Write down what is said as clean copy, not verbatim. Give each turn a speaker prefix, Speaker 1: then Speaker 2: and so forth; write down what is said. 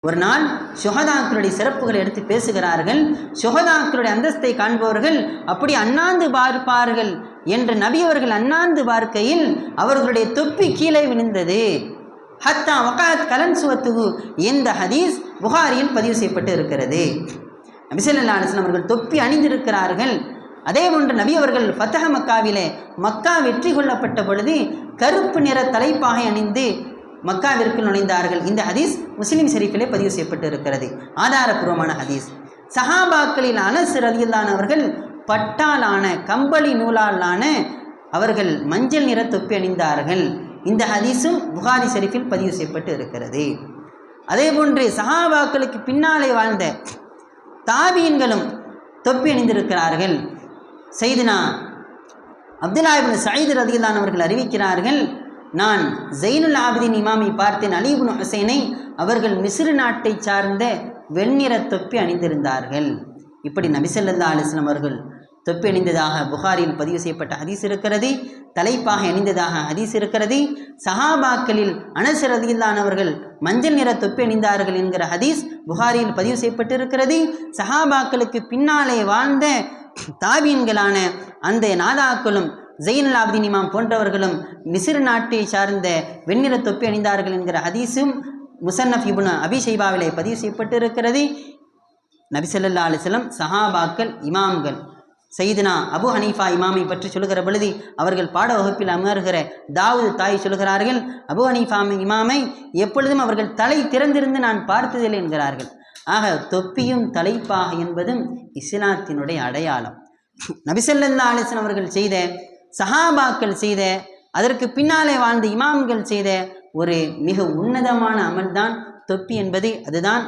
Speaker 1: ஒரு நாள் ஷுஹதாக்களுடைய சிறப்புகளை எடுத்து பேசுகிறார்கள். ஷுஹதாக்களுடைய அந்தஸ்தை காண்பவர்கள் அப்படி அண்ணாந்து பார்ப்பார்கள் என்று நபி அவர்கள் அண்ணாந்து பார்க்கையில் அவர்களுடைய தொப்பி கீழே விழுந்தது. ஹத்தா வகாத் கலன் சுவத்துகு, இந்த ஹதீஸ் புகாரியில் பதிவு செய்யப்பட்டு இருக்கிறது. நபி ஸல்லல்லாஹு அலைஹி வஸல்லம் அவர்கள் தொப்பி அணிந்திருக்கிறார்கள். அதே போன்று நபி அவர்கள் ஃபத்ஹ மக்காவிலே மக்கா வெற்றி கொள்ளப்பட்ட பொழுது கருப்பு நிற தலைப்பாகை அணிந்து மக்காவிற்கு நுழைந்தார்கள். இந்த ஹதீஸ் முஸ்லிம் ஷரீஃபிலே பதிவு செய்யப்பட்டு இருக்கிறது. ஆதாரபூர்வமான ஹதீஸ். சஹாபாக்களில் அனஸ் ரலியல்லாஹு அன்ஹு அவர்கள் பட்டாலான கம்பளி நூலாலான அவர்கள் மஞ்சள் நிற தொப்பி அணிந்தார்கள். இந்த ஹதீஸும் புகாரி ஷரீஃபில் பதிவு செய்யப்பட்டு இருக்கிறது. அதே போன்று சஹாபாக்களுக்கு பின்னாலே வாழ்ந்த தாபீன்களும் தொப்பி அணிந்திருக்கிறார்கள். சையதுனா அப்துல்லா இப்னு சயீத் ரலியல்லாஹு அன்ஹு அவர்கள் அறிவிக்கிறார்கள், நான் ஜைனுல் ஆபிதீன் இமாமை பார்த்தேன். அலி இப்னு ஹுசைனை அவர்கள் மிஸ்ர் நாட்டை சார்ந்த வெண்ணிற தொப்பி அணிந்திருந்தார்கள். இப்படி நபி ஸல்லல்லாஹு அலைஹி வஸல்லம் அவர்கள் தொப்பி அணிந்ததாக புகாரியில் பதிவு செய்யப்பட்ட ஹதீஸ் இருக்கிறது. தலைப்பாக அணிந்ததாக ஹதீஸ் இருக்கிறது. சஹாபாக்களில் அனஸ் ரலியல்லாஹு அன்ஹு அவர்கள் மஞ்சள் நிற தொப்பி அணிந்தார்கள் என்கிற ஹதீஸ் புகாரியில் பதிவு செய்யப்பட்டு இருக்கிறது. சஹாபாக்களுக்கு பின்னாலே வாழ்ந்த தாபீன்களான அந்த நாதாக்களும் ஜைனுல் ஆபிதீன் இமாம் போன்றவர்களும் மிஸ்ர் நாட்டை சார்ந்த வெண்ணிற தொப்பி அணிந்தார்கள் என்கிற ஹதீஸும் முஸன்னஃப் இப்னு அபி ஷைபாவிலே பதிவு செய்யப்பட்டு இருக்கிறது. நபி ஸல்லல்லாஹு அலைஹி வஸல்லம் சஹாபாக்கள் இமாம்கள் சையதுனா அபு ஹனீஃபா இமாமை பற்றி சொல்லுகிற பொழுது அவர்கள் பாட வகுப்பில் அமர்கிற தாவூத் தாய் சொல்கிறார்கள், அபு ஹனீஃபா இமாமை எப்பொழுதும் அவர்கள் தலை திறந்திருந்து நான் பார்த்ததில்லை என்கிறார்கள். ஆக தொப்பியும் தலைப்பாக என்பதும் இஸ்லாத்தினுடைய அடையாளம். நபி ஸல்லல்லாஹு அலைஹி வஸல்லம் அவர்கள் செய்த, சஹாபாக்கள் செய்த, அதற்கு பின்னாலே வாழ்ந்த இமாம்கள் செய்த ஒரு மிக உன்னதமான அமல்தான் தொப்பி என்பது. அதுதான்